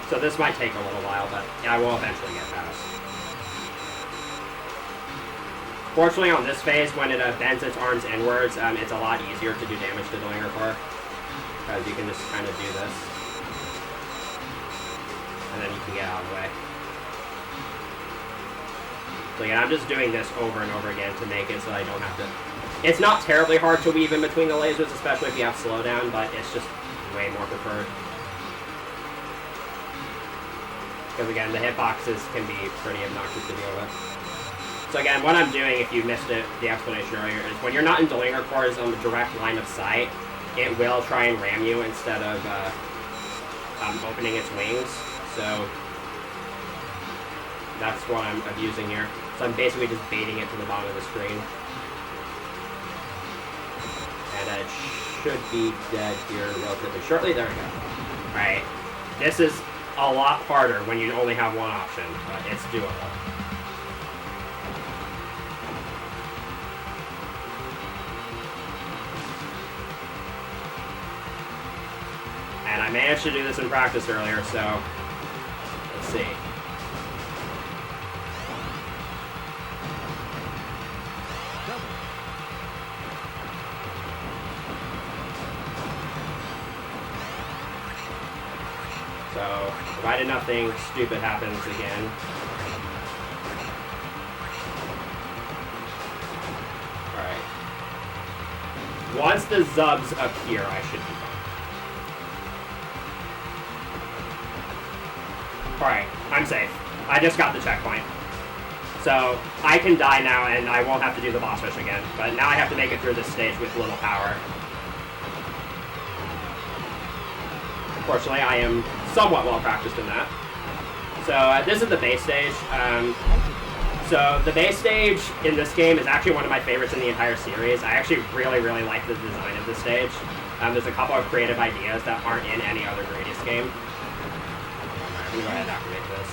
Speaker 1: So this might take a little while, but I will eventually get past. Fortunately, on this phase, when it bends its arms inwards, it's a lot easier to do damage to Delinger Core, because you can just kind of do this, and then you can get out of the way. So again, I'm just doing this over and over again to make it so I don't have to... It's not terribly hard to weave in between the lasers, especially if you have slowdown, but it's just way more preferred. Because again, the hitboxes can be pretty obnoxious to deal with. So again, what I'm doing, if you missed it, the explanation earlier, is when you're not in Delinger Core's on the direct line of sight, it will try and ram you instead of opening its wings. So that's what I'm using here. So I'm basically just baiting it to the bottom of the screen. And it should be dead here relatively shortly. There we go. Alright. This is a lot harder when you only have one option, but it's doable. And I managed to do this in practice earlier, so let's see. So, provided nothing stupid happens again. Alright. Once the Zubs appear, I should be fine. Alright, I'm safe. I just got the checkpoint. So, I can die now and I won't have to do the boss rush again. But now I have to make it through this stage with little power. Fortunately, I am somewhat well practiced in that. So this is the base stage. So the base stage in this game is actually one of my favorites in the entire series. I actually really, really like the design of this stage. There's a couple of creative ideas that aren't in any other Gradius game. I'm gonna go ahead and activate this.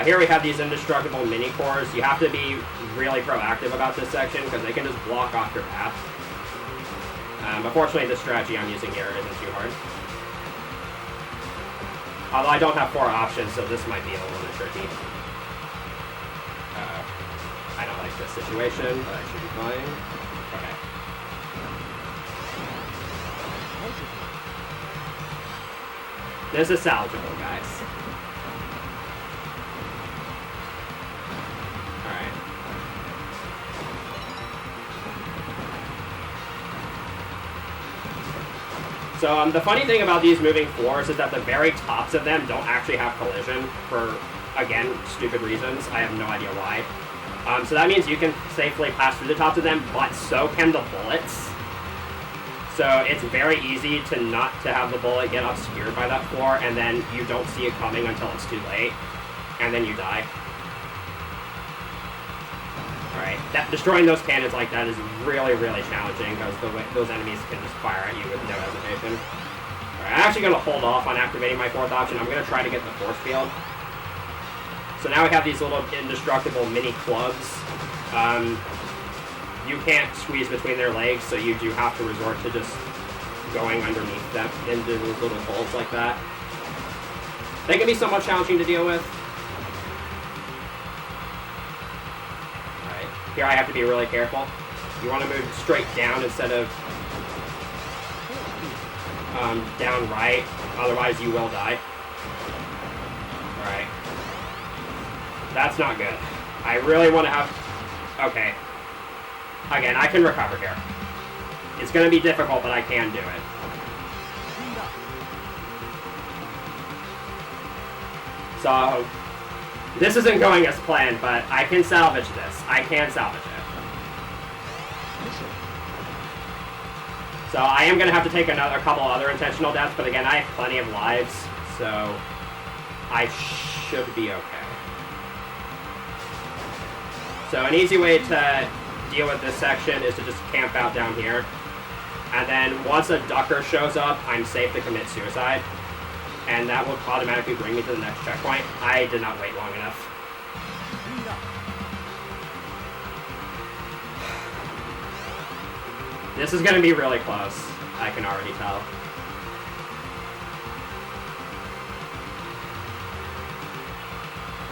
Speaker 1: Here we have these indestructible mini cores. You have to be really proactive about this section because they can just block off your path. But fortunately, the strategy I'm using here isn't too hard. Although I don't have 4 options, so this might be a little bit tricky. I don't like this situation, but I should be fine. Okay. This is salvageable, guys. Alright. So the funny thing about these moving floors is that the very tops of them don't actually have collision for, again, stupid reasons. I have no idea why. So that means you can safely pass through the tops of them, but so can the bullets. So it's very easy to not to have the bullet get obscured by that floor, and then you don't see it coming until it's too late, and then you die. Alright, destroying those cannons like that is really, really challenging, because those enemies can just fire at you with no hesitation. Alright, I'm actually going to hold off on activating my fourth option. I'm going to try to get the force field. So now we have these little indestructible mini clubs. You can't squeeze between their legs, so you do have to resort to just going underneath them into those little holes like that. They can be somewhat challenging to deal with. Alright, here I have to be really careful. You want to move straight down instead of down right, otherwise you will die. Alright. That's not good. I really want to have... Okay. Again, I can recover here. It's going to be difficult, but I can do it. So, this isn't going as planned, but I can salvage this. I can salvage it. So I am going to have to take a couple other intentional deaths, but again, I have plenty of lives, so I should be okay. So an easy way to deal with this section is to just camp out down here. And then once a ducker shows up, I'm safe to commit suicide. And that will automatically bring me to the next checkpoint. I did not wait long enough. This is going to be really close. I can already tell.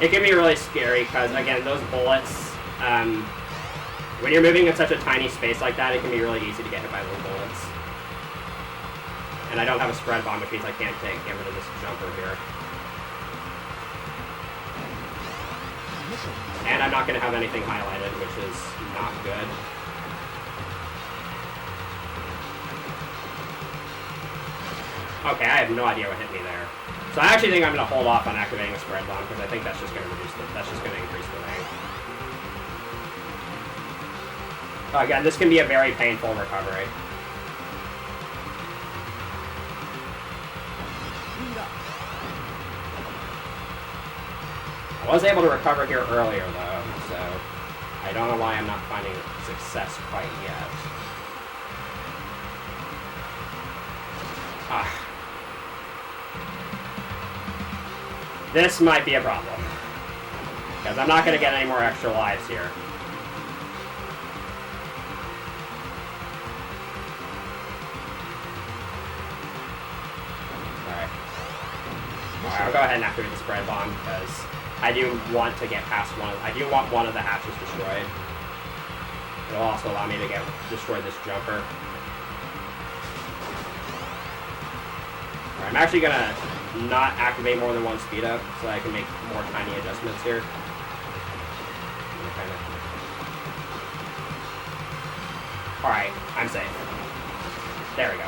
Speaker 1: It can be really scary because, again, those bullets, when you're moving in such a tiny space like that, it can be really easy to get hit by those bullets. And I don't have a spread bomb, which means I can't get rid of this jumper here. And I'm not going to have anything highlighted, which is not good. Okay, I have no idea what hit me there. So I actually think I'm going to hold off on activating a spread bomb, because I think that's just going to increase the range. Again, this can be a very painful recovery. I was able to recover here earlier, though, so I don't know why I'm not finding success quite yet. This might be a problem, because I'm not going to get any more extra lives here. Alright, I'll go ahead and activate the spread bomb, because I do want to get past I do want one of the hatches destroyed. It'll also allow me to destroy this jumper. Alright, I'm actually going to not activate more than one speed up, so I can make more tiny adjustments here. Alright, I'm safe. There we go.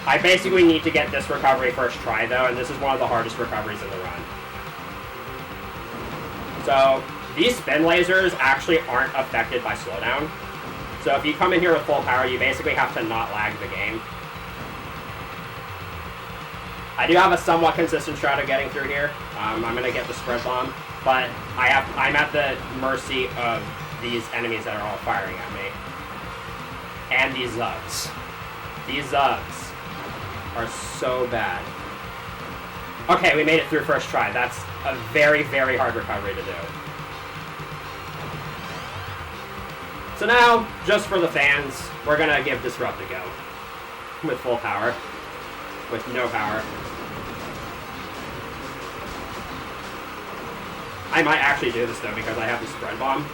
Speaker 1: I basically need to get this recovery first try, though, and this is one of the hardest recoveries in the run. So, these spin lasers actually aren't affected by slowdown. So if you come in here with full power, you basically have to not lag the game. I do have a somewhat consistent strat of getting through here. I'm going to get the spread bomb, but I'm at the mercy of these enemies that are all firing at me. And these Zugs. These Zugs are so bad. Okay, we made it through first try. That's a very, very hard recovery to do. So now, just for the fans, we're going to give Disrupt a go. With full power. With no power. I might actually do this, though, because I have the spread bomb.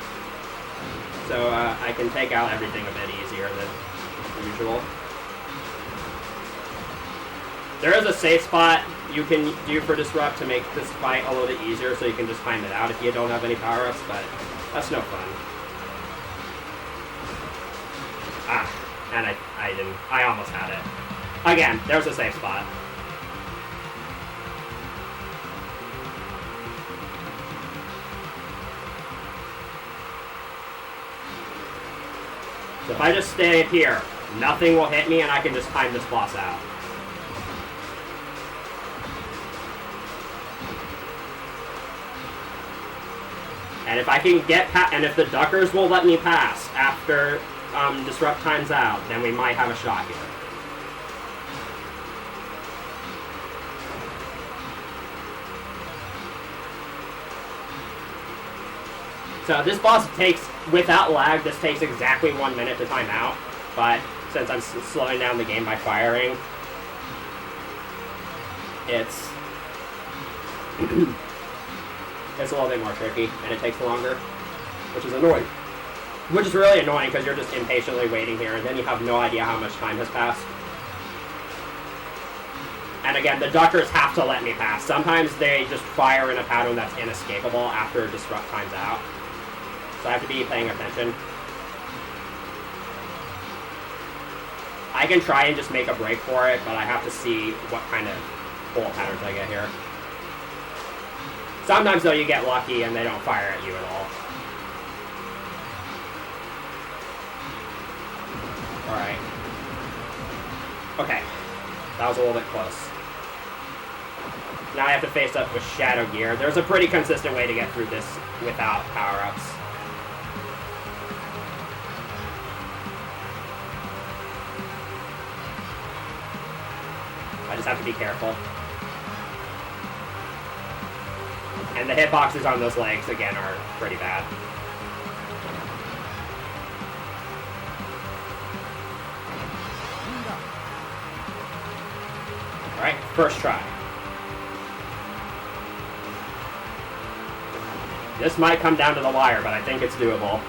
Speaker 1: So I can take out everything a bit easier than usual. There is a safe spot you can do for Disrupt to make this fight a little bit easier, so you can just time it out if you don't have any power-ups, but that's no fun. And I didn't. I almost had it. Again, there's a safe spot. So if I just stay here, nothing will hit me, and I can just time this boss out. And if I can get past, and if the duckers will let me pass after disrupt times out, then we might have a shot here. So this boss takes, without lag, this takes exactly 1 minute to time out, but since I'm slowing down the game by firing, it's it's a little bit more tricky, and it takes longer, which is annoying. Which is really annoying, because you're just impatiently waiting here, and then you have no idea how much time has passed. And again, the duckers have to let me pass. Sometimes they just fire in a pattern that's inescapable after disrupt times out. So I have to be paying attention. I can try and just make a break for it, but I have to see what kind of pull patterns I get here. Sometimes, though, you get lucky and they don't fire at you at all. Alright. Okay. That was a little bit close. Now I have to face up with Shadow Gear. There's a pretty consistent way to get through this without power-ups. I just have to be careful. And the hitboxes on those legs, again, are pretty bad. Alright, first try. This might come down to the wire, but I think it's doable.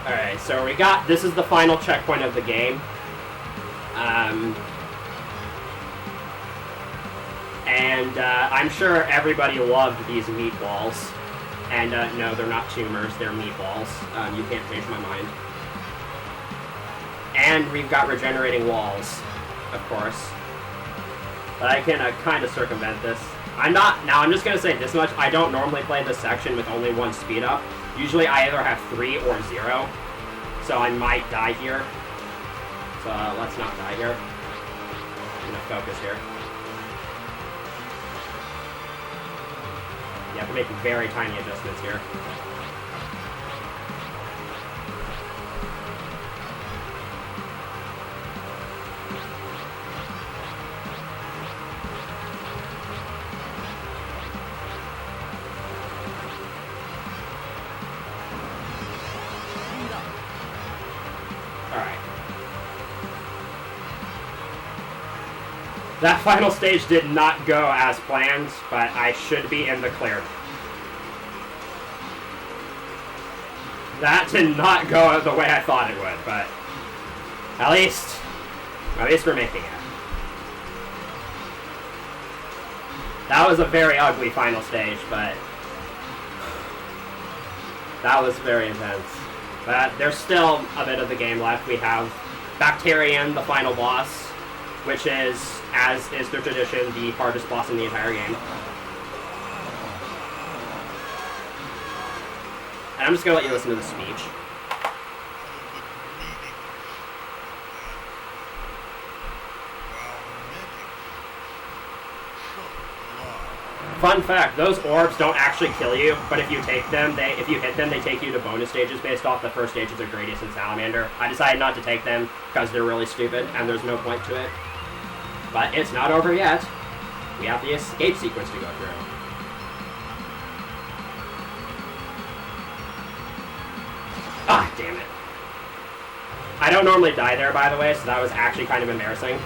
Speaker 1: Alright, so we got, this is the final checkpoint of the game. I'm sure everybody loved these meatballs. And no, they're not tumors, they're meatballs. You can't change my mind. And we've got regenerating walls, of course. But I can kind of circumvent this. I'm just going to say this much, I don't normally play this section with only one speed up. Usually I either have 3 or 0. So I might die here. So let's not die here. I'm going to focus here. You have to make very tiny adjustments here. Alright. That final stage did not go as planned, but I should be in the clear. That did not go the way I thought it would, but at least we're making it. That was a very ugly final stage, but that was very intense. But there's still a bit of the game left. We have Bacterian, the final boss, which is, as is their tradition, the hardest boss in the entire game. And I'm just going to let you listen to the speech. Fun fact, those orbs don't actually kill you, but if you take them, if you hit them, they take you to bonus stages based off the first stages of Gradius and Salamander. I decided not to take them because they're really stupid and there's no point to it. But it's not over yet. We have the escape sequence to go through. Ah, damn it. I don't normally die there, by the way, so that was actually kind of embarrassing.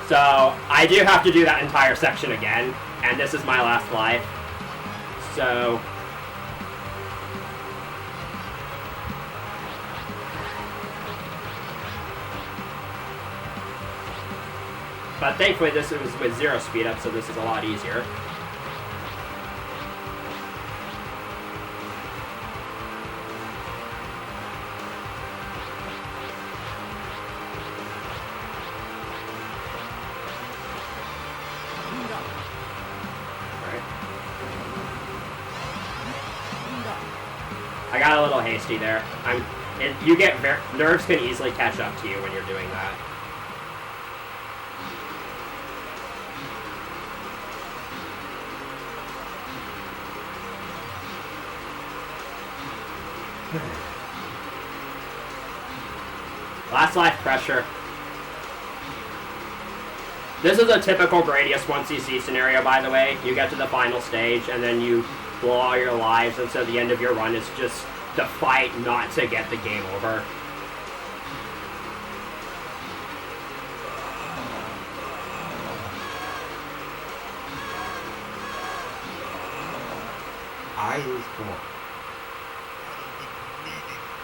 Speaker 1: So, I do have to do that entire section again, and this is my last life. So... But thankfully this was with 0 speed up, so this is a lot easier. got a little hasty there. Nerves can easily catch up to you when you're doing that. Last life pressure. This is a typical Gradius 1cc scenario, by the way. You get to the final stage, and then you blow all your lives, and so the end of your run is just the fight not to get the game over.
Speaker 3: I was born.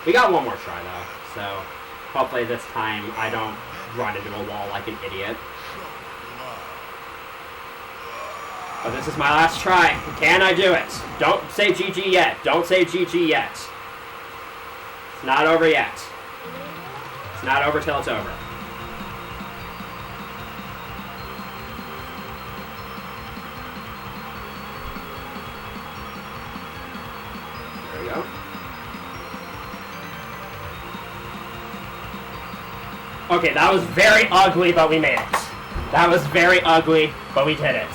Speaker 1: We got one more try, though, so hopefully this time I don't run into a wall like an idiot. But this is my last try. Can I do it? Don't say GG yet. Don't say GG yet. It's not over yet. It's not over till it's over. There we go. Okay, that was very ugly, but we made it. That was very ugly, but we did it.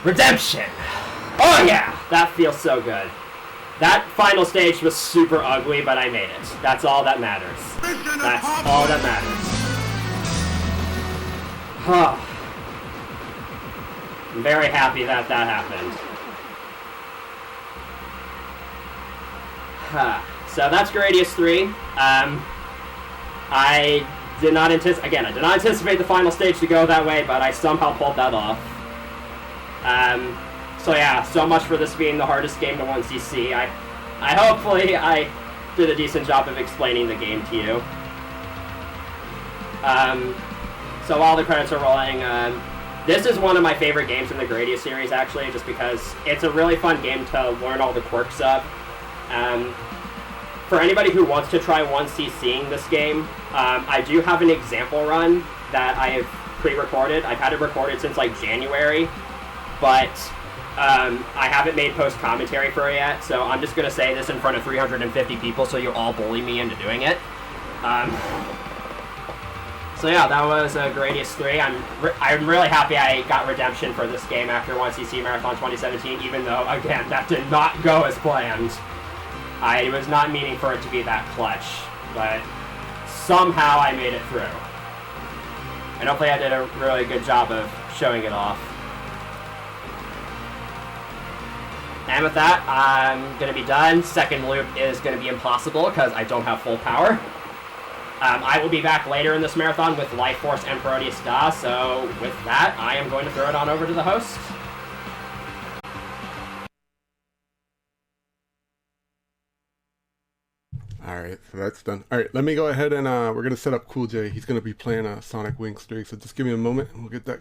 Speaker 1: Redemption! Oh yeah! That feels so good. That final stage was super ugly, but I made it. That's all that matters. That's all that matters. I'm very happy that that happened. So that's Gradius 3. I did not anticipate the final stage to go that way, but I somehow pulled that off. So yeah, so much for this being the hardest game to 1cc. Hopefully I did a decent job of explaining the game to you. So while the credits are rolling, this is one of my favorite games in the Gradius series, actually, just because it's a really fun game to learn all the quirks of. For anybody who wants to try 1cc'ing this game, I do have an example run that I have pre-recorded. I've had it recorded since like January, but I haven't made post-commentary for it yet, so I'm just going to say this in front of 350 people so you all bully me into doing it. So yeah, that was Gradius 3. I'm really happy I got redemption for this game after 1cc Marathon 2017, even though, again, that did not go as planned. I was not meaning for it to be that clutch, but somehow I made it through. And hopefully I did a really good job of showing it off. And with that, I'm going to be done. Second loop is going to be impossible because I don't have full power. I will be back later in this marathon with Life Force and Gradius Da, so with that, I am going to throw it on over to the host.
Speaker 4: Alright, so that's done. Alright, let me go ahead and we're going to set up Cool J. He's going to be playing Sonic Wings 3, so just give me a moment and we'll get that going.